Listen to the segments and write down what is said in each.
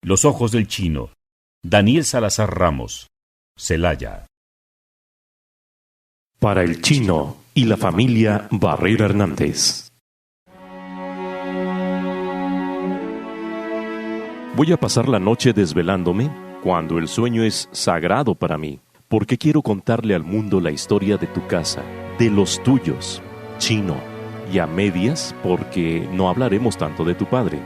Los ojos del chino. Daniel Salazar Ramos. Celaya. Para el chino y la familia Barrera Hernández. Voy a pasar la noche desvelándome cuando el sueño es sagrado para mí, porque quiero contarle al mundo la historia de tu casa, de los tuyos, chino, y a medias porque no hablaremos tanto de tu padre.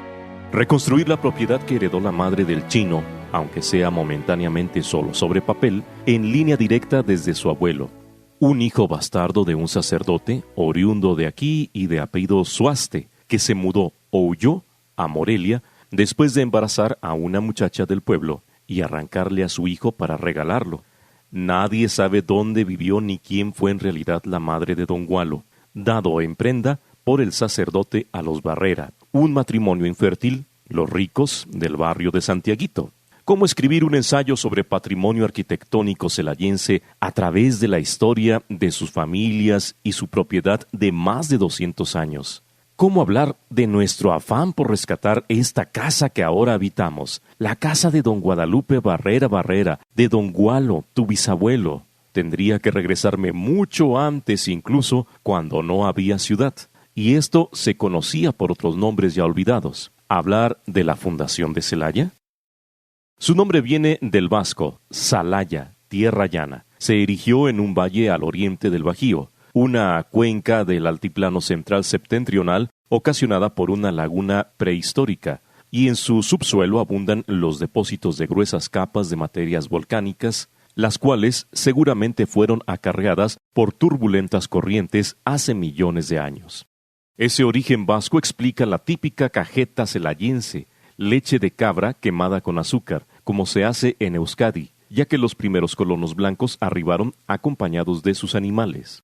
Reconstruir la propiedad que heredó la madre del chino, aunque sea momentáneamente solo sobre papel, en línea directa desde su abuelo, un hijo bastardo de un sacerdote, oriundo de aquí y de apellido Suaste, que se mudó o huyó a Morelia después de embarazar a una muchacha del pueblo y arrancarle a su hijo para regalarlo. Nadie sabe dónde vivió ni quién fue en realidad la madre de don Gualo, dado en prenda por el sacerdote a los Barrera, un matrimonio infértil, los ricos del barrio de Santiaguito. ¿Cómo escribir un ensayo sobre patrimonio arquitectónico celayense a través de la historia de sus familias y su propiedad de más de 200 años? ¿Cómo hablar de nuestro afán por rescatar esta casa que ahora habitamos? La casa de don Guadalupe Barrera, de don Gualo, tu bisabuelo. Tendría que regresarme mucho antes, incluso cuando no había ciudad. Y esto se conocía por otros nombres ya olvidados. ¿Hablar de la fundación de Celaya? Su nombre viene del vasco, Salaya, tierra llana. Se erigió en un valle al oriente del Bajío, una cuenca del altiplano central septentrional ocasionada por una laguna prehistórica, y en su subsuelo abundan los depósitos de gruesas capas de materias volcánicas, las cuales seguramente fueron acarreadas por turbulentas corrientes hace millones de años. Ese origen vasco explica la típica cajeta celayense, leche de cabra quemada con azúcar, como se hace en Euskadi, ya que los primeros colonos blancos arribaron acompañados de sus animales.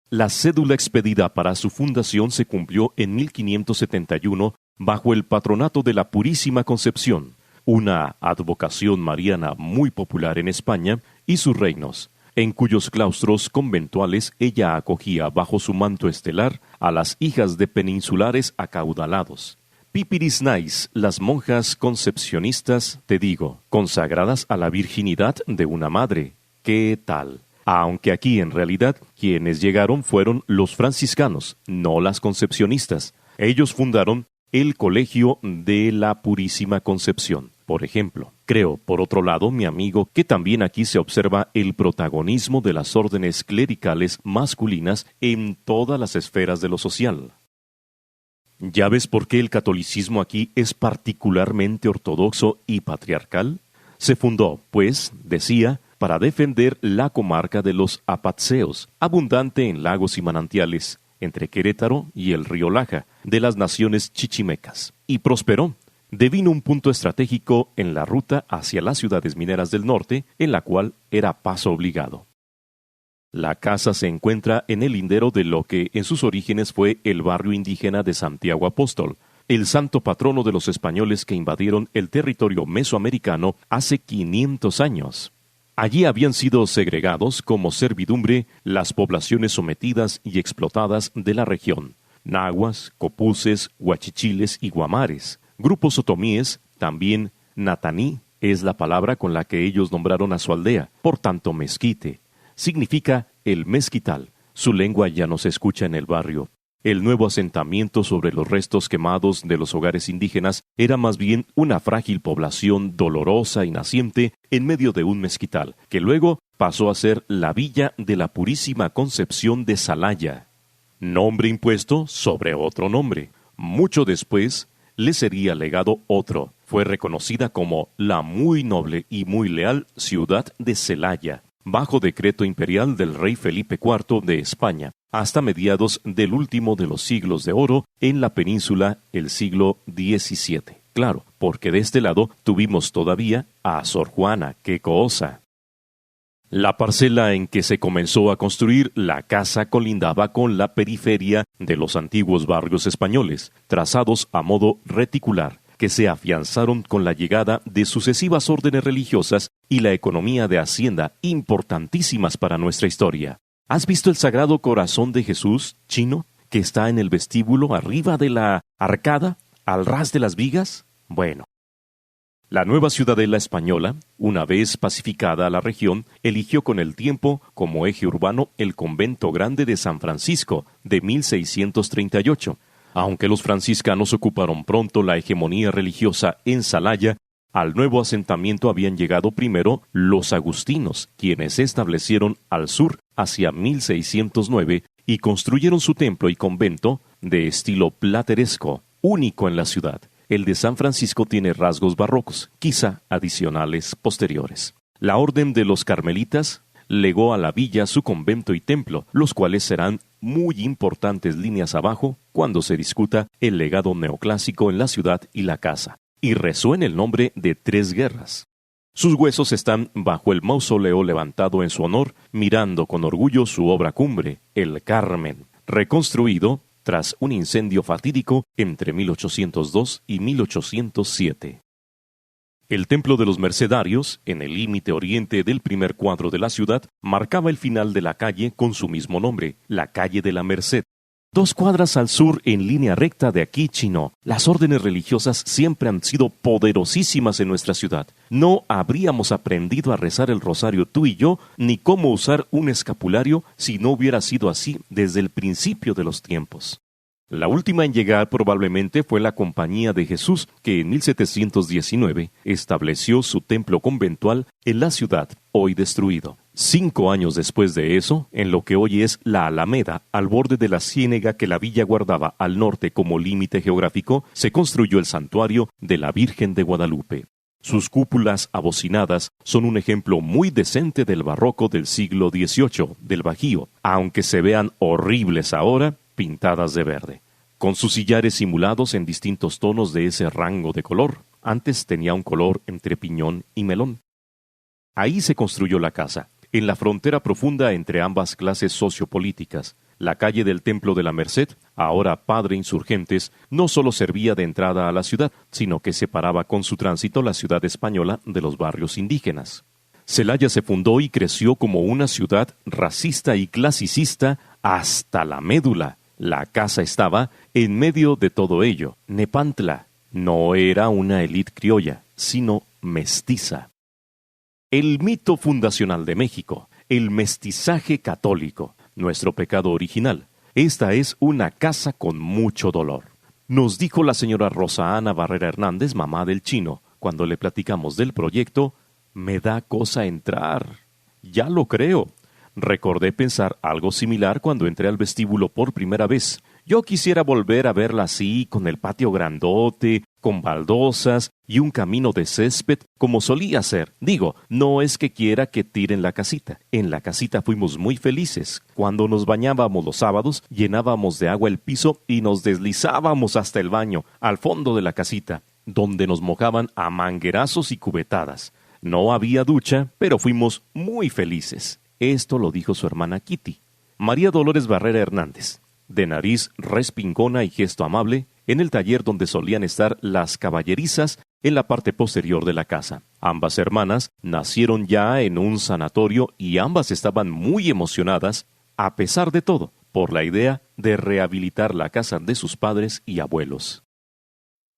La cédula expedida para su fundación se cumplió en 1571 bajo el patronato de la Purísima Concepción, una advocación mariana muy popular en España y sus reinos, en cuyos claustros conventuales ella acogía bajo su manto estelar a las hijas de peninsulares acaudalados. Pipirisnais, las monjas concepcionistas, te digo, consagradas a la virginidad de una madre. ¿Qué tal? Aunque aquí en realidad quienes llegaron fueron los franciscanos, no las concepcionistas. Ellos fundaron el Colegio de la Purísima Concepción, por ejemplo. Creo, por otro lado, mi amigo, que también aquí se observa el protagonismo de las órdenes clericales masculinas en todas las esferas de lo social. ¿Ya ves por qué el catolicismo aquí es particularmente ortodoxo y patriarcal? Se fundó, pues, decía, para defender la comarca de los Apatzeos, abundante en lagos y manantiales, entre Querétaro y el río Laja, de las naciones chichimecas, y prosperó. Devino un punto estratégico en la ruta hacia las ciudades mineras del norte, en la cual era paso obligado. La casa se encuentra en el lindero de lo que en sus orígenes fue el barrio indígena de Santiago Apóstol, el santo patrono de los españoles que invadieron el territorio mesoamericano hace 500 años. Allí habían sido segregados como servidumbre las poblaciones sometidas y explotadas de la región, nahuas, copuces, huachichiles y guamares, grupos otomíes, también nataní es la palabra con la que ellos nombraron a su aldea, por tanto mezquite, significa el mezquital, su lengua ya no se escucha en el barrio. El nuevo asentamiento sobre los restos quemados de los hogares indígenas era más bien una frágil población dolorosa y naciente en medio de un mezquital, que luego pasó a ser la villa de la Purísima Concepción de Salaya. Nombre impuesto sobre otro nombre. Mucho después le sería legado otro. Fue reconocida como la muy noble y muy leal ciudad de Celaya, bajo decreto imperial del rey Felipe IV de España, hasta mediados del último de los siglos de oro en la península, el siglo XVII. Claro, porque de este lado tuvimos todavía a Sor Juana, qué cosa. La parcela en que se comenzó a construir la casa colindaba con la periferia de los antiguos barrios españoles, trazados a modo reticular, que se afianzaron con la llegada de sucesivas órdenes religiosas y la economía de hacienda importantísimas para nuestra historia. ¿Has visto el Sagrado Corazón de Jesús, chino, que está en el vestíbulo arriba de la arcada, al ras de las vigas? Bueno, La nueva ciudadela española, una vez pacificada la región, eligió con el tiempo como eje urbano el convento grande de San Francisco de 1638. Aunque los franciscanos ocuparon pronto la hegemonía religiosa en Celaya, al nuevo asentamiento habían llegado primero los agustinos, quienes se establecieron al sur hacia 1609 y construyeron su templo y convento de estilo plateresco, único en la ciudad. El de San Francisco tiene rasgos barrocos, quizá adicionales posteriores. La orden de los carmelitas legó a la villa su convento y templo, los cuales serán muy importantes líneas abajo cuando se discuta el legado neoclásico en la ciudad y la casa, y resuena el nombre de 3 guerras. Sus huesos están bajo el mausoleo levantado en su honor, mirando con orgullo su obra cumbre, el Carmen, reconstruido tras un incendio fatídico entre 1802 y 1807. El Templo de los Mercedarios, en el límite oriente del primer cuadro de la ciudad, marcaba el final de la calle con su mismo nombre, la calle de la Merced. 2 cuadras al sur, en línea recta de aquí, Chino. Las órdenes religiosas siempre han sido poderosísimas en nuestra ciudad. No habríamos aprendido a rezar el rosario tú y yo, ni cómo usar un escapulario si no hubiera sido así desde el principio de los tiempos. La última en llegar probablemente fue la Compañía de Jesús, que en 1719 estableció su templo conventual en la ciudad, hoy destruido. 5 años después de eso, en lo que hoy es la Alameda, al borde de la ciénega que la villa guardaba al norte como límite geográfico, se construyó el santuario de la Virgen de Guadalupe. Sus cúpulas abocinadas son un ejemplo muy decente del barroco del siglo XVIII, del Bajío, aunque se vean horribles ahora, pintadas de verde, con sus sillares simulados en distintos tonos de ese rango de color. Antes tenía un color entre piñón y melón. Ahí se construyó la casa, en la frontera profunda entre ambas clases sociopolíticas. La calle del Templo de la Merced, ahora Padre Insurgentes, no solo servía de entrada a la ciudad, sino que separaba con su tránsito la ciudad española de los barrios indígenas. Celaya se fundó y creció como una ciudad racista y clasicista hasta la médula. La casa estaba en medio de todo ello. Nepantla no era una élite criolla, sino mestiza. El mito fundacional de México, el mestizaje católico, nuestro pecado original. Esta es una casa con mucho dolor. Nos dijo la señora Rosa Ana Barrera Hernández, mamá del Chino, cuando le platicamos del proyecto: me da cosa entrar. Ya lo creo. Recordé pensar algo similar cuando entré al vestíbulo por primera vez. Yo quisiera volver a verla así, con el patio grandote, con baldosas y un camino de césped como solía ser. Digo, no es que quiera que tiren la casita. En la casita fuimos muy felices. Cuando nos bañábamos los sábados, llenábamos de agua el piso y nos deslizábamos hasta el baño, al fondo de la casita, donde nos mojaban a manguerazos y cubetadas. No había ducha, pero fuimos muy felices. Esto lo dijo su hermana Kitty. María Dolores Barrera Hernández, de nariz respingona y gesto amable, en el taller donde solían estar las caballerizas en la parte posterior de la casa. Ambas hermanas nacieron ya en un sanatorio y ambas estaban muy emocionadas, a pesar de todo, por la idea de rehabilitar la casa de sus padres y abuelos.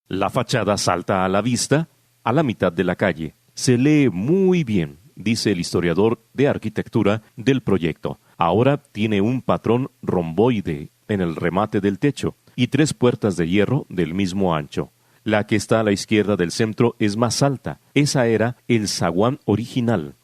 La fachada salta a la vista, a la mitad de la calle. Se lee muy bien, dice el historiador de arquitectura del proyecto. Ahora tiene un patrón romboide en el remate del techo y 3 puertas de hierro del mismo ancho. La que está a la izquierda del centro es más alta. Esa era el zaguán original.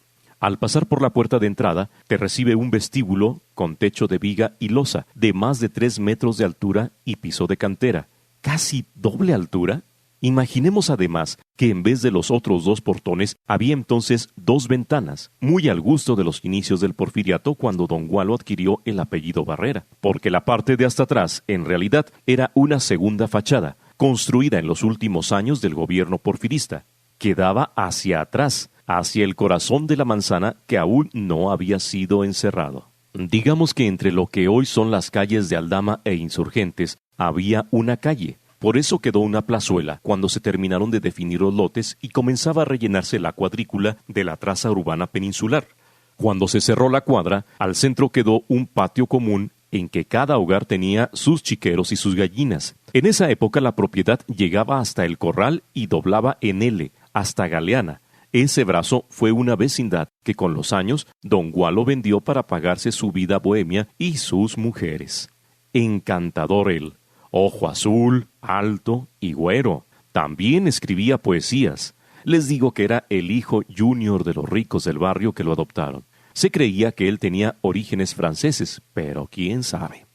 Al pasar por la puerta de entrada, te recibe un vestíbulo con techo de viga y losa, de más de 3 metros de altura y piso de cantera. ¿Casi doble altura? Imaginemos además que en vez de los otros 2 portones, había entonces 2 ventanas, muy al gusto de los inicios del porfiriato cuando don Gualo adquirió el apellido Barrera, porque la parte de hasta atrás, en realidad, era una segunda fachada, construida en los últimos años del gobierno porfirista, que daba hacia atrás, hacia el corazón de la manzana que aún no había sido encerrado. Digamos que entre lo que hoy son las calles de Aldama e Insurgentes, había una calle. Por eso quedó una plazuela cuando se terminaron de definir los lotes y comenzaba a rellenarse la cuadrícula de la traza urbana peninsular. Cuando se cerró la cuadra, al centro quedó un patio común en que cada hogar tenía sus chiqueros y sus gallinas. En esa época la propiedad llegaba hasta el corral y doblaba en L, hasta Galeana. Ese brazo fue una vecindad que con los años don Gualo vendió para pagarse su vida bohemia y sus mujeres. Encantador él, ojo azul, alto y güero. También escribía poesías. Les digo que era el hijo junior de los ricos del barrio que lo adoptaron. Se creía que él tenía orígenes franceses, pero quién sabe.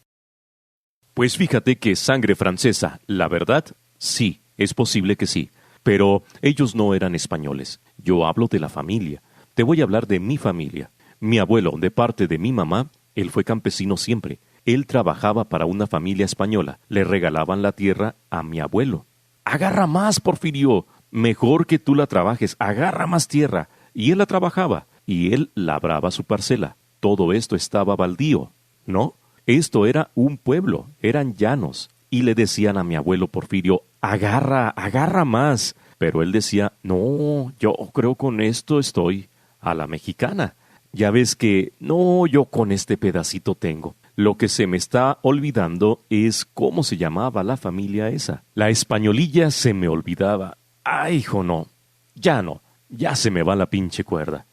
Pues fíjate que sangre francesa, la verdad, sí, es posible que sí. Pero ellos no eran españoles. Yo hablo de la familia. Te voy a hablar de mi familia. Mi abuelo, de parte de mi mamá, él fue campesino siempre. Él trabajaba para una familia española. Le regalaban la tierra a mi abuelo. Agarra más, Porfirio. Mejor que tú la trabajes. Agarra más tierra. Y él la trabajaba. Y él labraba su parcela. Todo esto estaba baldío. ¿No? Esto era un pueblo. Eran llanos. Y le decían a mi abuelo Porfirio, agarra más. Pero él decía, no, yo creo con esto estoy a la mexicana. Ya ves que, no, yo con este pedacito tengo. Lo que se me está olvidando es cómo se llamaba la familia esa. La españolilla se me olvidaba. Ay, hijo, no, ya se me va la pinche cuerda.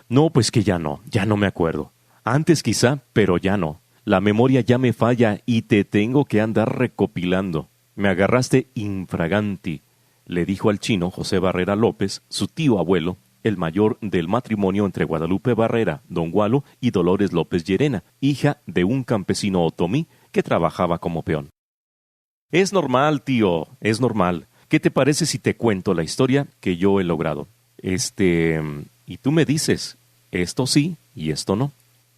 No, pues que ya no me acuerdo. Antes quizá, pero ya no. La memoria ya me falla y te tengo que andar recopilando. Me agarraste infraganti, le dijo al chino José Barrera López, su tío abuelo, el mayor del matrimonio entre Guadalupe Barrera, don Gualo, y Dolores López Llerena, hija de un campesino otomí que trabajaba como peón. Es normal, tío, es normal. ¿Qué te parece si te cuento la historia que yo he logrado? Y tú me dices, esto sí y esto no.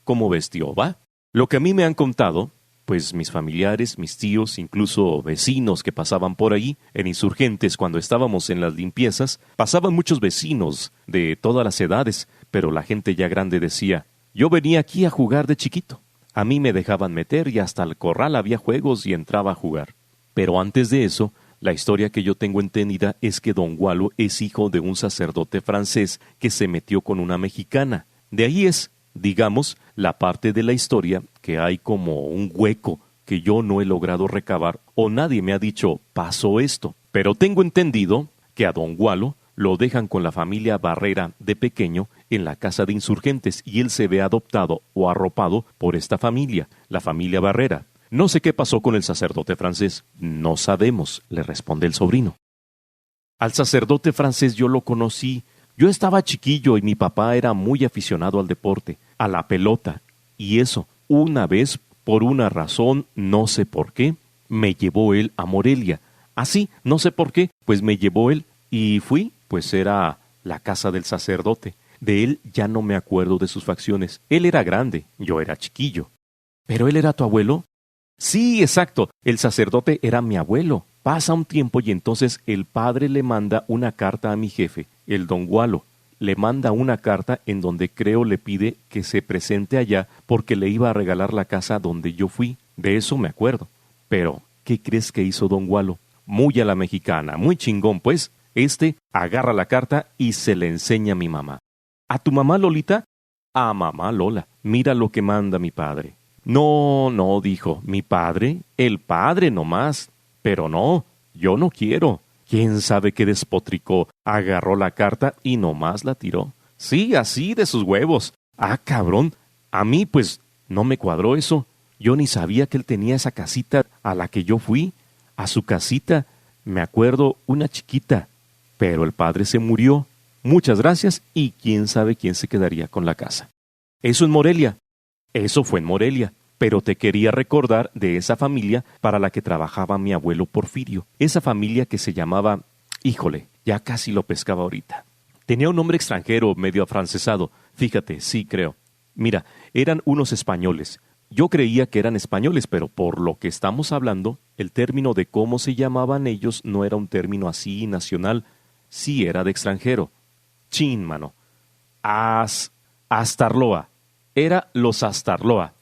¿Cómo ves, tío? ¿Va? Lo que a mí me han contado, pues mis familiares, mis tíos, incluso vecinos que pasaban por ahí, en Insurgentes cuando estábamos en las limpiezas, pasaban muchos vecinos de todas las edades, pero la gente ya grande decía, yo venía aquí a jugar de chiquito. A mí me dejaban meter y hasta el corral había juegos y entraba a jugar. Pero antes de eso, la historia que yo tengo entendida es que don Gualo es hijo de un sacerdote francés que se metió con una mexicana. De ahí es, digamos, la parte de la historia que hay como un hueco que yo no he logrado recabar o nadie me ha dicho, pasó esto. Pero tengo entendido que a don Gualo lo dejan con la familia Barrera de pequeño en la casa de Insurgentes y él se ve adoptado o arropado por esta familia, la familia Barrera. No sé qué pasó con el sacerdote francés. No sabemos, le responde el sobrino. Al sacerdote francés yo lo conocí. Yo estaba chiquillo y mi papá era muy aficionado al deporte, a la pelota. Y eso, una vez, por una razón, no sé por qué, me llevó él a Morelia. Así, no sé por qué, pues me llevó él y fui, pues era la casa del sacerdote. De él ya no me acuerdo de sus facciones. Él era grande, yo era chiquillo. ¿Pero él era tu abuelo? Sí, exacto. El sacerdote era mi abuelo. Pasa un tiempo y entonces el padre le manda una carta a mi jefe, el don Gualo. Le manda una carta en donde creo le pide que se presente allá porque le iba a regalar la casa donde yo fui. De eso me acuerdo. Pero, ¿qué crees que hizo don Gualo? Muy a la mexicana, muy chingón, pues. Agarra la carta y se le enseña a mi mamá. ¿A tu mamá, Lolita? A mamá Lola. Mira lo que manda mi padre. No, dijo, mi padre, el padre nomás. Pero no, yo no quiero. ¿Quién sabe qué despotricó? Agarró la carta y nomás la tiró. Sí, así de sus huevos. Ah, cabrón, a mí pues no me cuadró eso. Yo ni sabía que él tenía esa casita a la que yo fui. A su casita, me acuerdo, una chiquita. Pero el padre se murió. Muchas gracias y quién sabe quién se quedaría con la casa. Eso en Morelia. Eso fue en Morelia, pero te quería recordar de esa familia para la que trabajaba mi abuelo Porfirio. Esa familia que se llamaba, híjole, ya casi lo pescaba ahorita. Tenía un nombre extranjero medio afrancesado, fíjate, sí creo. Mira, eran unos españoles. Yo creía que eran españoles, pero por lo que estamos hablando, el término de cómo se llamaban ellos no era un término así nacional, sí era de extranjero. Chin, mano. Astarloa. Era los Astarloa.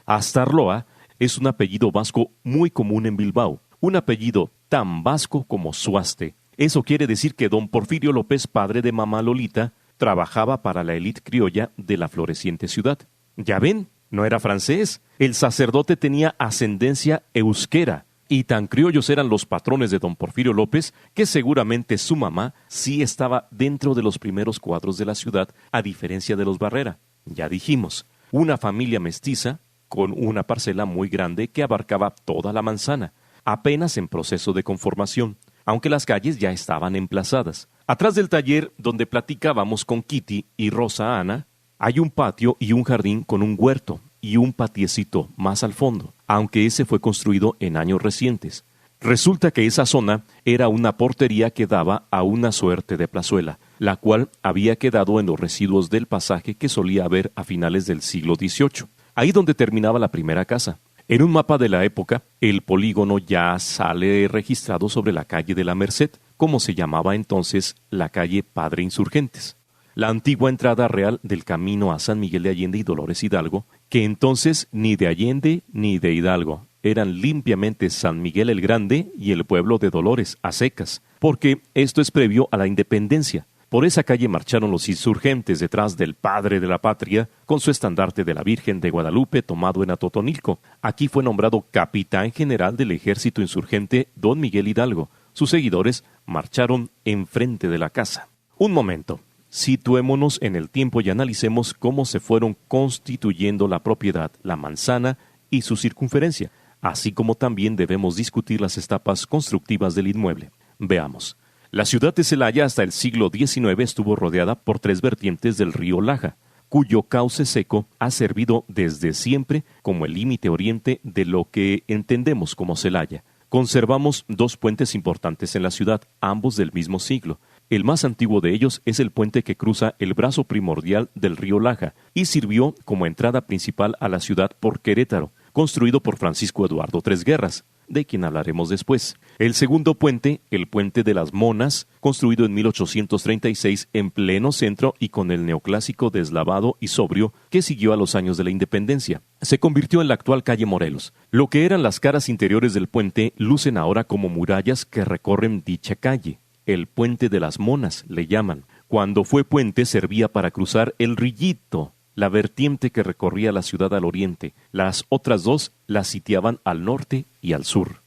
Astarloa es un apellido vasco muy común en Bilbao, un apellido tan vasco como Suaste. Eso quiere decir que don Porfirio López, padre de mamá Lolita, trabajaba para la élite criolla de la floreciente ciudad. Ya ven, no era francés. El sacerdote tenía ascendencia euskera. Y tan criollos eran los patrones de don Porfirio López que seguramente su mamá sí estaba dentro de los primeros cuadros de la ciudad, a diferencia de los Barrera. Ya dijimos, una familia mestiza con una parcela muy grande que abarcaba toda la manzana, apenas en proceso de conformación, aunque las calles ya estaban emplazadas. Atrás del taller donde platicábamos con Kitty y Rosa Ana, hay un patio y un jardín con un huerto y un patiecito más al fondo, aunque ese fue construido en años recientes. Resulta que esa zona era una portería que daba a una suerte de plazuela, la cual había quedado en los residuos del pasaje que solía haber a finales del siglo XVIII, ahí donde terminaba la primera casa. En un mapa de la época, el polígono ya sale registrado sobre la calle de la Merced, como se llamaba entonces la calle Padre Insurgentes, la antigua entrada real del camino a San Miguel de Allende y Dolores Hidalgo, que entonces ni de Allende ni de Hidalgo, eran limpiamente San Miguel el Grande y el pueblo de Dolores, a secas, porque esto es previo a la independencia. Por esa calle marcharon los insurgentes detrás del padre de la patria, con su estandarte de la Virgen de Guadalupe tomado en Atotonilco. Aquí fue nombrado capitán general del ejército insurgente don Miguel Hidalgo. Sus seguidores marcharon enfrente de la casa. Un momento. Situémonos en el tiempo y analicemos cómo se fueron constituyendo la propiedad, la manzana y su circunferencia, así como también debemos discutir las etapas constructivas del inmueble. Veamos. La ciudad de Celaya hasta el siglo XIX estuvo rodeada por 3 vertientes del río Laja, cuyo cauce seco ha servido desde siempre como el límite oriente de lo que entendemos como Celaya. Conservamos 2 puentes importantes en la ciudad, ambos del mismo siglo. El más antiguo de ellos es el puente que cruza el brazo primordial del río Laja y sirvió como entrada principal a la ciudad por Querétaro, construido por Francisco Eduardo Tres Guerras, de quien hablaremos después. El segundo puente, el Puente de las Monas, construido en 1836 en pleno centro y con el neoclásico deslavado y sobrio que siguió a los años de la independencia, se convirtió en la actual calle Morelos. Lo que eran las caras interiores del puente lucen ahora como murallas que recorren dicha calle. El Puente de las Monas le llaman. Cuando fue puente servía para cruzar el Rillito, la vertiente que recorría la ciudad al oriente. Las otras 2 las sitiaban al norte y al sur.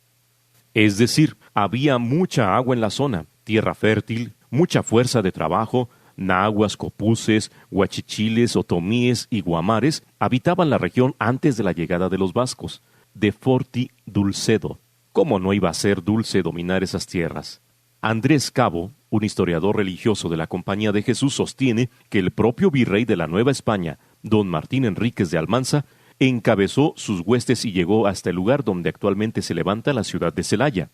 Es decir, había mucha agua en la zona, tierra fértil, mucha fuerza de trabajo. Nahuas, copuces, huachichiles, otomíes y guamares habitaban la región antes de la llegada de los vascos. De forti dulcedo. ¿Cómo no iba a ser dulce dominar esas tierras? Andrés Cabo, un historiador religioso de la Compañía de Jesús, sostiene que el propio virrey de la Nueva España, don Martín Enríquez de Almanza, encabezó sus huestes y llegó hasta el lugar donde actualmente se levanta la ciudad de Celaya,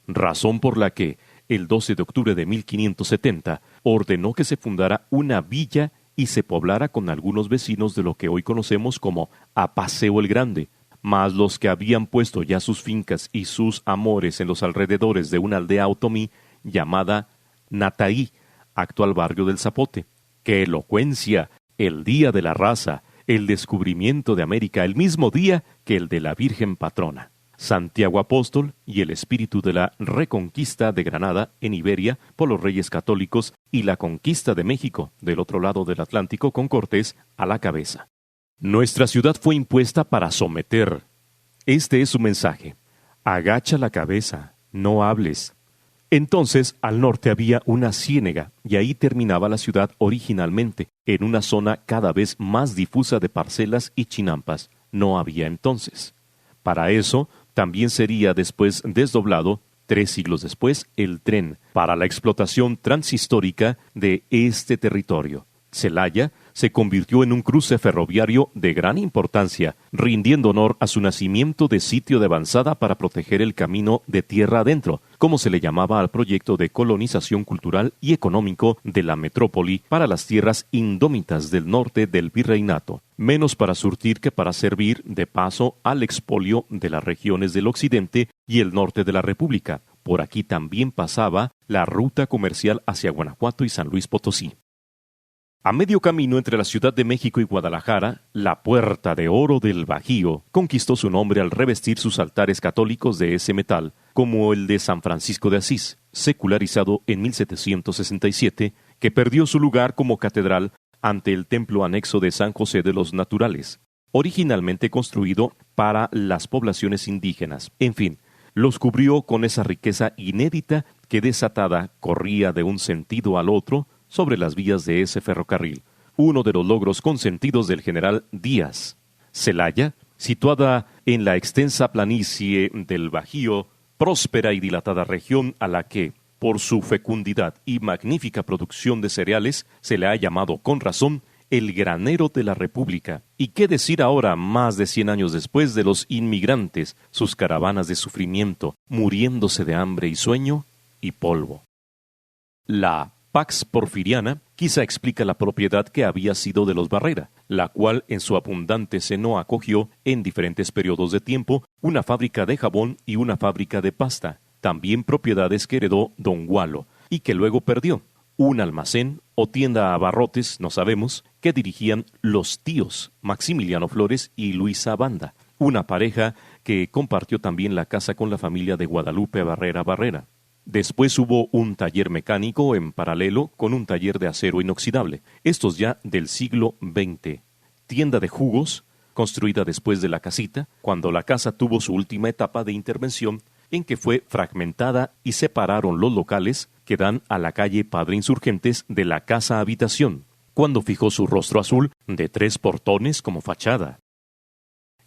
razón por la que, el 12 de octubre de 1570, ordenó que se fundara una villa y se poblara con algunos vecinos de lo que hoy conocemos como Apaseo el Grande, mas los que habían puesto ya sus fincas y sus amores en los alrededores de una aldea otomí llamada Nataí, actual barrio del Zapote. ¡Qué elocuencia! El día de la raza, el descubrimiento de América, el mismo día que el de la Virgen Patrona. Santiago Apóstol y el espíritu de la reconquista de Granada en Iberia por los reyes católicos y la conquista de México del otro lado del Atlántico con Cortés a la cabeza. Nuestra ciudad fue impuesta para someter. Este es su mensaje. Agacha la cabeza, no hables. Entonces, al norte había una ciénega, y ahí terminaba la ciudad originalmente, en una zona cada vez más difusa de parcelas y chinampas. No había entonces. Para eso, también sería después desdoblado, 3 siglos después, el tren, para la explotación transhistórica de este territorio. Celaya se convirtió en un cruce ferroviario de gran importancia, rindiendo honor a su nacimiento de sitio de avanzada para proteger el camino de tierra adentro, como se le llamaba al proyecto de colonización cultural y económico de la metrópoli para las tierras indómitas del norte del virreinato, menos para surtir que para servir de paso al expolio de las regiones del occidente y el norte de la República. Por aquí también pasaba la ruta comercial hacia Guanajuato y San Luis Potosí. A medio camino entre la Ciudad de México y Guadalajara, la Puerta de Oro del Bajío conquistó su nombre al revestir sus altares católicos de ese metal, como el de San Francisco de Asís, secularizado en 1767, que perdió su lugar como catedral ante el templo anexo de San José de los Naturales, originalmente construido para las poblaciones indígenas. En fin, Los cubrió con esa riqueza inédita que desatada corría de un sentido al otro sobre las vías de ese ferrocarril, uno de los logros consentidos del general Díaz. Celaya, situada en la extensa planicie del Bajío, próspera y dilatada región a la que, por su fecundidad y magnífica producción de cereales, se le ha llamado con razón el granero de la República. ¿Y qué decir ahora, más de 100 años después, de los inmigrantes, sus caravanas de sufrimiento, muriéndose de hambre y sueño y polvo? La Pax Porfiriana quizá explica la propiedad que había sido de los Barrera, la cual en su abundante seno acogió, en diferentes periodos de tiempo, una fábrica de jabón y una fábrica de pasta, también propiedades que heredó don Gualo, y que luego perdió. Un almacén o tienda a abarrotes, no sabemos, que dirigían los tíos Maximiliano Flores y Luisa Banda, una pareja que compartió también la casa con la familia de Guadalupe Barrera. Después hubo un taller mecánico en paralelo con un taller de acero inoxidable, estos ya del siglo XX. Tienda de jugos, construida después de la casita, cuando la casa tuvo su última etapa de intervención, en que fue fragmentada y separaron los locales que dan a la calle Padre Insurgentes de la casa habitación, cuando fijó su rostro azul de 3 portones como fachada.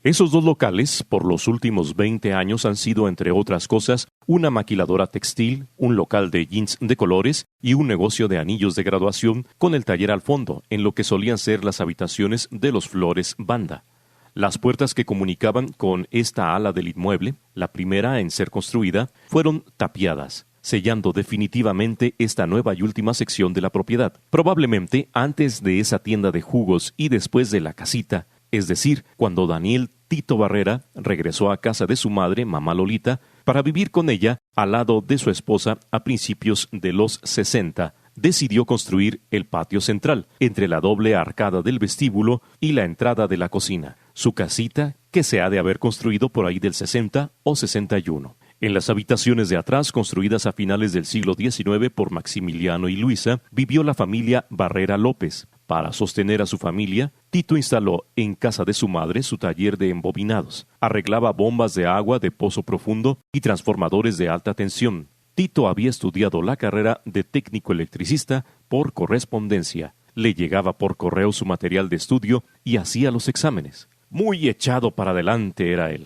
Esos 2 locales, por los últimos 20 años, han sido, entre otras cosas, una maquiladora textil, un local de jeans de colores y un negocio de anillos de graduación con el taller al fondo, en lo que solían ser las habitaciones de los Flores Banda. Las puertas que comunicaban con esta ala del inmueble, la primera en ser construida, fueron tapiadas, sellando definitivamente esta nueva y última sección de la propiedad. Probablemente antes de esa tienda de jugos y después de la casita, es decir, cuando Daniel Tito Barrera regresó a casa de su madre, mamá Lolita, para vivir con ella al lado de su esposa a principios de los 60, decidió construir el patio central, entre la doble arcada del vestíbulo y la entrada de la cocina, su casita que se ha de haber construido por ahí del 60 o 61. En las habitaciones de atrás, construidas a finales del siglo XIX por Maximiliano y Luisa, vivió la familia Barrera López. Para sostener a su familia, Tito instaló en casa de su madre su taller de embobinados. Arreglaba bombas de agua de pozo profundo y transformadores de alta tensión. Tito había estudiado la carrera de técnico electricista por correspondencia. Le llegaba por correo su material de estudio y hacía los exámenes. Muy echado para adelante era él.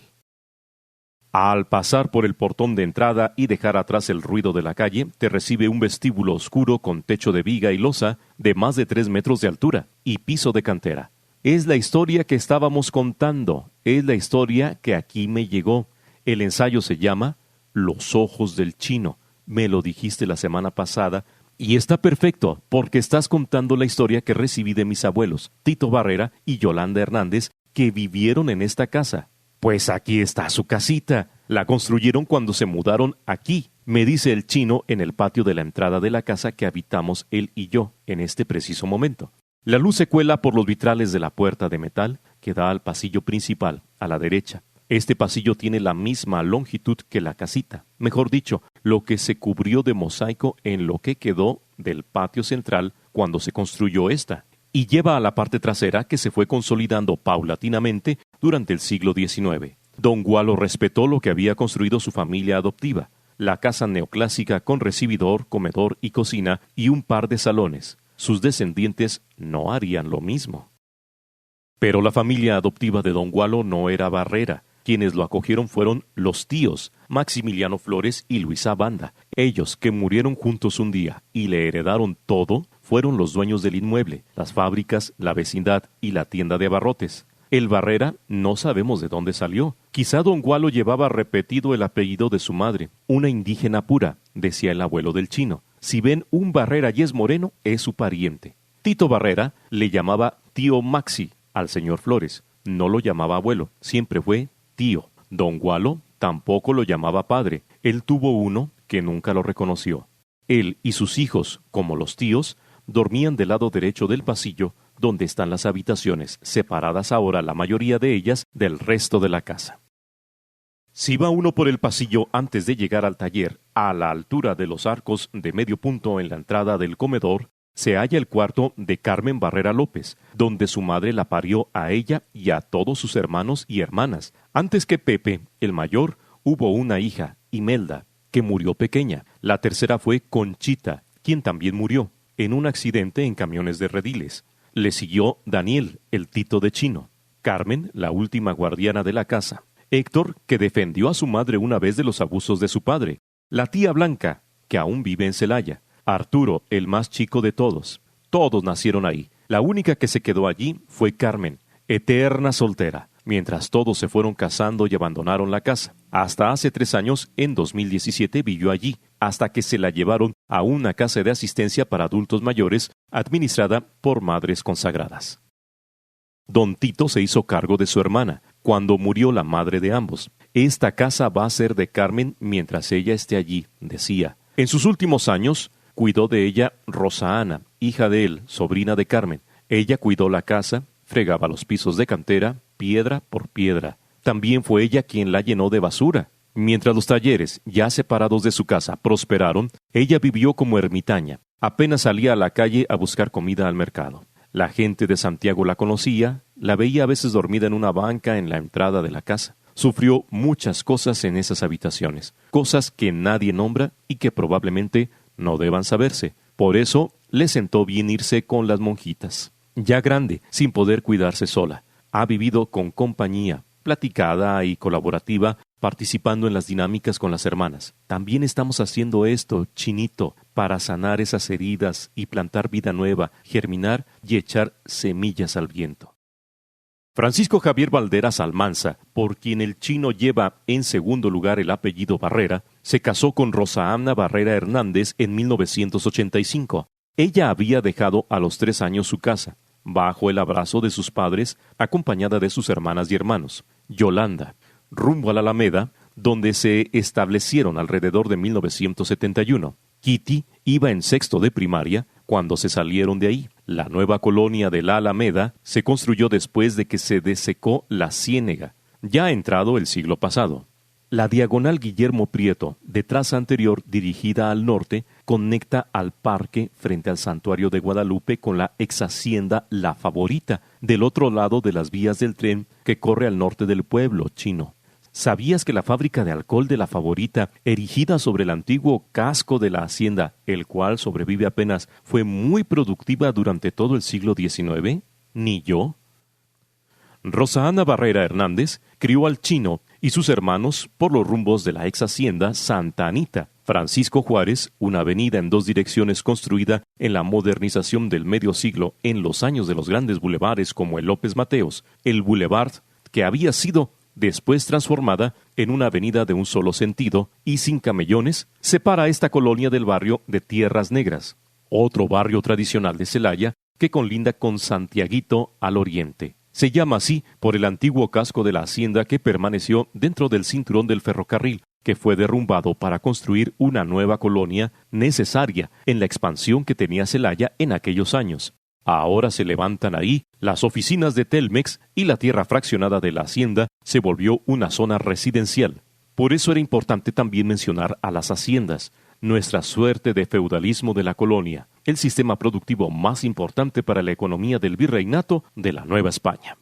Al pasar por el portón de entrada y dejar atrás el ruido de la calle, te recibe un vestíbulo oscuro con techo de viga y losa de más de 3 metros de altura y piso de cantera. Es la historia que estábamos contando, es la historia que aquí me llegó. El ensayo se llama Los ojos del chino. Me lo dijiste la semana pasada y está perfecto porque estás contando la historia que recibí de mis abuelos, Tito Barrera y Yolanda Hernández, que vivieron en esta casa. Pues aquí está su casita. La construyeron cuando se mudaron aquí, me dice el chino en el patio de la entrada de la casa que habitamos él y yo en este preciso momento. La luz se cuela por los vitrales de la puerta de metal que da al pasillo principal, a la derecha. Este pasillo tiene la misma longitud que la casita, mejor dicho, lo que se cubrió de mosaico en lo que quedó del patio central cuando se construyó esta, y lleva a la parte trasera que se fue consolidando paulatinamente durante el siglo XIX. Don Gualo respetó lo que había construido su familia adoptiva, la casa neoclásica con recibidor, comedor y cocina y un par de salones. Sus descendientes no harían lo mismo. Pero la familia adoptiva de Don Gualo no era Barrera. Quienes lo acogieron fueron los tíos, Maximiliano Flores y Luisa Banda. Ellos, que murieron juntos un día y le heredaron todo, fueron los dueños del inmueble, las fábricas, la vecindad y la tienda de abarrotes. El Barrera no sabemos de dónde salió. Quizá Don Gualo llevaba repetido el apellido de su madre, una indígena pura, decía el abuelo del chino. Si ven un Barrera y es moreno, es su pariente. Tito Barrera le llamaba tío Maxi al señor Flores. No lo llamaba abuelo, siempre fue tío. Don Gualo tampoco lo llamaba padre. Él tuvo uno que nunca lo reconoció. Él y sus hijos, como los tíos, dormían del lado derecho del pasillo, donde están las habitaciones, separadas ahora la mayoría de ellas del resto de la casa. Si va uno por el pasillo antes de llegar al taller, a la altura de los arcos de medio punto en la entrada del comedor, se halla el cuarto de Carmen Barrera López, donde su madre la parió a ella y a todos sus hermanos y hermanas, antes que Pepe, el mayor, hubo una hija, Imelda, que murió pequeña. La tercera fue Conchita, quien también murió en un accidente en camiones de rediles. Le siguió Daniel, el Tito de Chino. Carmen, la última guardiana de la casa. Héctor, que defendió a su madre una vez de los abusos de su padre. La tía Blanca, que aún vive en Celaya. Arturo, el más chico de todos. Todos nacieron ahí. La única que se quedó allí fue Carmen, eterna soltera, mientras todos se fueron casando y abandonaron la casa. Hasta hace 3 años, en 2017, vivió allí, hasta que se la llevaron a una casa de asistencia para adultos mayores, administrada por madres consagradas. Don Tito se hizo cargo de su hermana, cuando murió la madre de ambos. Esta casa va a ser de Carmen mientras ella esté allí, decía. En sus últimos años, cuidó de ella Rosa Ana, hija de él, sobrina de Carmen. Ella cuidó la casa, fregaba los pisos de cantera, piedra por piedra. También fue ella quien la llenó de basura. Mientras los talleres, ya separados de su casa, prosperaron, ella vivió como ermitaña. Apenas salía a la calle a buscar comida al mercado. La gente de Santiago la conocía, la veía a veces dormida en una banca en la entrada de la casa. Sufrió muchas cosas en esas habitaciones, cosas que nadie nombra y que probablemente no deban saberse. Por eso le sentó bien irse con las monjitas. Ya grande, sin poder cuidarse sola, ha vivido con compañía, platicada y colaborativa, participando en las dinámicas con las hermanas. También estamos haciendo esto, Chinito, para sanar esas heridas y plantar vida nueva, germinar y echar semillas al viento. Francisco Javier Valderas Almanza, por quien el Chino lleva en segundo lugar el apellido Barrera, se casó con Rosa Ana Barrera Hernández en 1985. Ella había dejado a los 3 años su casa, bajo el abrazo de sus padres, acompañada de sus hermanas y hermanos. Yolanda, rumbo a la Alameda, donde se establecieron alrededor de 1971. Kitty iba en 6º de primaria cuando se salieron de ahí. La nueva colonia de la Alameda se construyó después de que se desecó la Ciénega, ya entrado el siglo pasado. La diagonal Guillermo Prieto, de traza anterior dirigida al norte, conecta al parque frente al santuario de Guadalupe con la ex hacienda La Favorita, del otro lado de las vías del tren que corre al norte del pueblo, Chino. ¿Sabías que la fábrica de alcohol de La Favorita, erigida sobre el antiguo casco de la hacienda, el cual sobrevive apenas, fue muy productiva durante todo el siglo XIX? ¿Ni yo? Rosa Ana Barrera Hernández crió al Chino y sus hermanos por los rumbos de la ex hacienda Santa Anita. Francisco Juárez, una avenida en 2 direcciones construida en la modernización del medio siglo en los años de los grandes bulevares como el López Mateos, el Boulevard, que había sido después transformada en una avenida de un solo sentido y sin camellones, separa esta colonia del barrio de Tierras Negras, otro barrio tradicional de Celaya que colinda con Santiaguito al oriente. Se llama así por el antiguo casco de la hacienda que permaneció dentro del cinturón del ferrocarril, que fue derrumbado para construir una nueva colonia necesaria en la expansión que tenía Celaya en aquellos años. Ahora se levantan ahí las oficinas de Telmex y la tierra fraccionada de la hacienda se volvió una zona residencial. Por eso era importante también mencionar a las haciendas, nuestra suerte de feudalismo de la colonia, el sistema productivo más importante para la economía del virreinato de la Nueva España.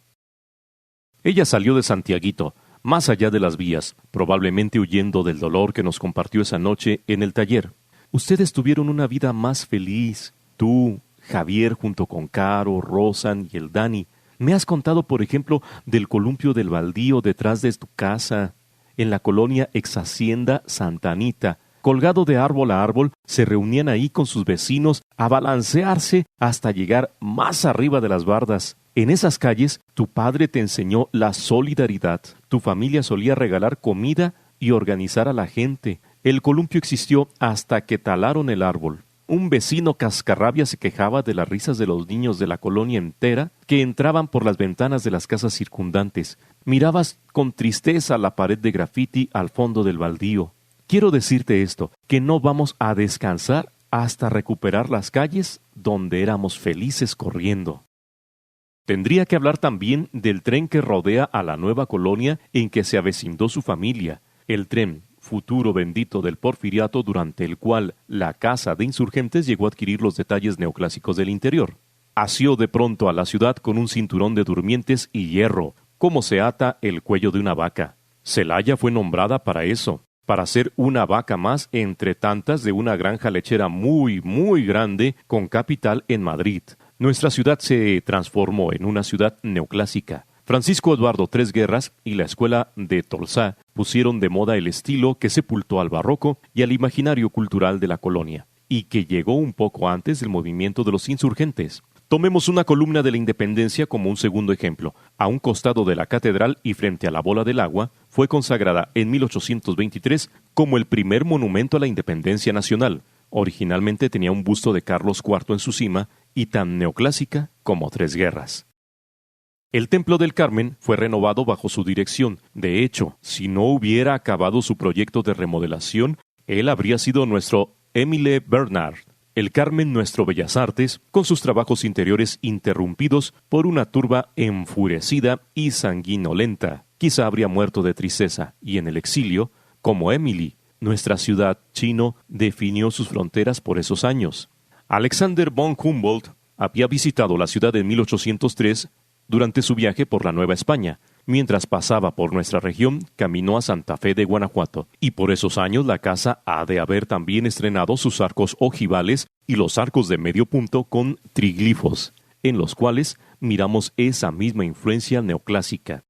Ella salió de Santiaguito, más allá de las vías, probablemente huyendo del dolor que nos compartió esa noche en el taller. Ustedes tuvieron una vida más feliz, tú, Javier junto con Caro, Rosan y el Dani. Me has contado, por ejemplo, del columpio del baldío detrás de tu casa, en la colonia ex hacienda Santa Anita. Colgado de árbol a árbol, se reunían ahí con sus vecinos a balancearse hasta llegar más arriba de las bardas. En esas calles, tu padre te enseñó la solidaridad. Tu familia solía regalar comida y organizar a la gente. El columpio existió hasta que talaron el árbol. Un vecino cascarrabia se quejaba de las risas de los niños de la colonia entera que entraban por las ventanas de las casas circundantes. Mirabas con tristeza la pared de grafiti al fondo del baldío. Quiero decirte esto, que no vamos a descansar hasta recuperar las calles donde éramos felices corriendo. Tendría que hablar también del tren que rodea a la nueva colonia en que se avecindó su familia, el tren futuro bendito del porfiriato durante el cual la Casa de Insurgentes llegó a adquirir los detalles neoclásicos del interior. Asió de pronto a la ciudad con un cinturón de durmientes y hierro, como se ata el cuello de una vaca. Celaya fue nombrada para eso, para ser una vaca más entre tantas de una granja lechera muy, muy grande con capital en Madrid. Nuestra ciudad se transformó en una ciudad neoclásica. Francisco Eduardo Tres Guerras y la escuela de Tolsá pusieron de moda el estilo que sepultó al barroco y al imaginario cultural de la colonia, y que llegó un poco antes del movimiento de los insurgentes. Tomemos una columna de la Independencia como un segundo ejemplo. A un costado de la catedral y frente a la Bola del Agua, fue consagrada en 1823 como el primer monumento a la independencia nacional. Originalmente tenía un busto de Carlos IV en su cima y tan neoclásica como Tres Guerras. El Templo del Carmen fue renovado bajo su dirección. De hecho, si no hubiera acabado su proyecto de remodelación, él habría sido nuestro Émile Bernard. El Carmen, nuestro Bellas Artes, con sus trabajos interiores interrumpidos por una turba enfurecida y sanguinolenta. Quizá habría muerto de tristeza, y en el exilio, como Emily, nuestra ciudad chino definió sus fronteras por esos años. Alexander von Humboldt había visitado la ciudad en 1803 durante su viaje por la Nueva España. Mientras pasaba por nuestra región, caminó a Santa Fe de Guanajuato, y por esos años la casa ha de haber también estrenado sus arcos ojivales y los arcos de medio punto con triglifos, en los cuales miramos esa misma influencia neoclásica.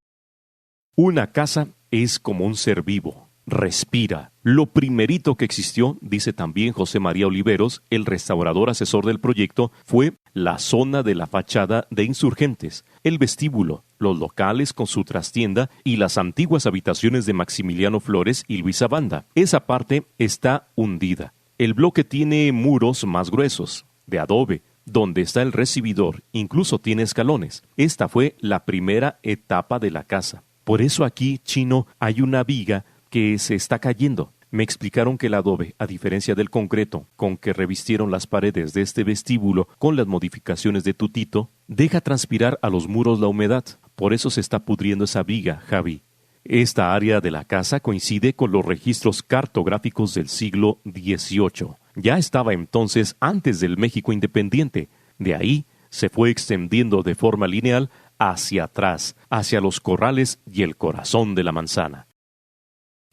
Una casa es como un ser vivo, respira. Lo primerito que existió, dice también José María Oliveros, el restaurador asesor del proyecto, fue la zona de la fachada de Insurgentes, el vestíbulo, los locales con su trastienda y las antiguas habitaciones de Maximiliano Flores y Luisa Banda. Esa parte está hundida. El bloque tiene muros más gruesos, de adobe, donde está el recibidor, incluso tiene escalones. Esta fue la primera etapa de la casa. Por eso aquí, Chino, hay una viga que se está cayendo. Me explicaron que el adobe, a diferencia del concreto con que revistieron las paredes de este vestíbulo con las modificaciones de Tutito, deja transpirar a los muros la humedad. Por eso se está pudriendo esa viga, Javi. Esta área de la casa coincide con los registros cartográficos del siglo XVIII. Ya estaba entonces antes del México independiente. De ahí se fue extendiendo de forma lineal hacia atrás, hacia los corrales y el corazón de la manzana.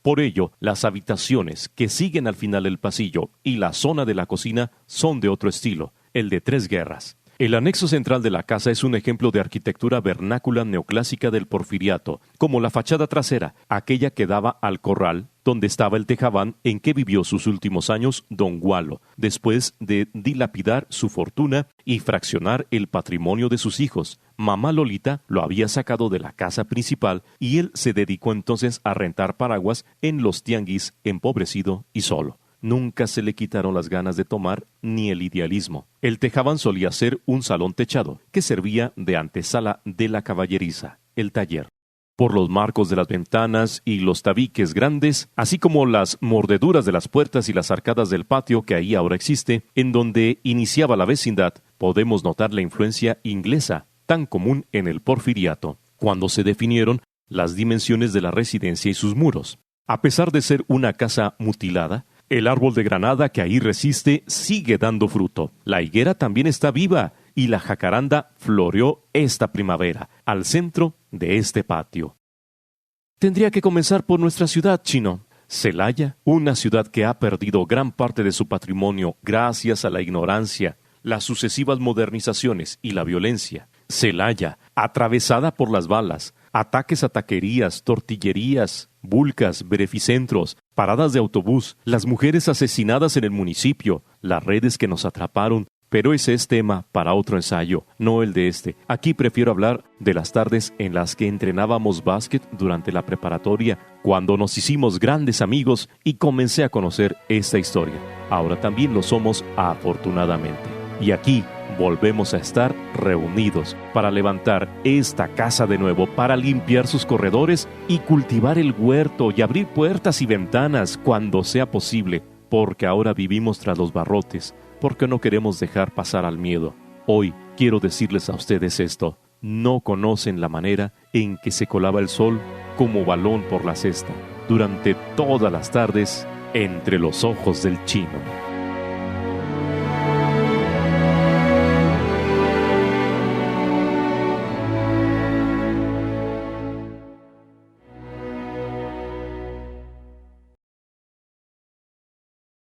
Por ello, las habitaciones que siguen al final del pasillo y la zona de la cocina son de otro estilo, el de Tres Guerras. El anexo central de la casa es un ejemplo de arquitectura vernácula neoclásica del Porfiriato, como la fachada trasera, aquella que daba al corral, donde estaba el tejabán en que vivió sus últimos años don Gualo, después de dilapidar su fortuna y fraccionar el patrimonio de sus hijos. Mamá Lolita lo había sacado de la casa principal y él se dedicó entonces a rentar paraguas en los tianguis, empobrecido y solo. Nunca se le quitaron las ganas de tomar ni el idealismo. El tejabán solía ser un salón techado que servía de antesala de la caballeriza, el taller. Por los marcos de las ventanas y los tabiques grandes, así como las mordeduras de las puertas y las arcadas del patio que ahí ahora existe, en donde iniciaba la vecindad, podemos notar la influencia inglesa, tan común en el Porfiriato, cuando se definieron las dimensiones de la residencia y sus muros. A pesar de ser una casa mutilada, el árbol de granada que ahí resiste sigue dando fruto. La higuera también está viva y la jacaranda floreó esta primavera, al centro de este patio. Tendría que comenzar por nuestra ciudad, Chino. Celaya, una ciudad que ha perdido gran parte de su patrimonio gracias a la ignorancia, las sucesivas modernizaciones y la violencia. Celaya, atravesada por las balas, ataques a taquerías, tortillerías, bulcas, beneficentros, paradas de autobús, las mujeres asesinadas en el municipio, las redes que nos atraparon. Pero ese es tema para otro ensayo, no el de este. Aquí prefiero hablar de las tardes en las que entrenábamos básquet durante la preparatoria, cuando nos hicimos grandes amigos y comencé a conocer esta historia. Ahora también lo somos, afortunadamente. Y aquí volvemos a estar reunidos para levantar esta casa de nuevo, para limpiar sus corredores y cultivar el huerto y abrir puertas y ventanas cuando sea posible, porque ahora vivimos tras los barrotes, porque no queremos dejar pasar al miedo. Hoy quiero decirles a ustedes esto: no conocen la manera en que se colaba el sol como balón por la cesta durante todas las tardes entre los ojos del Chino.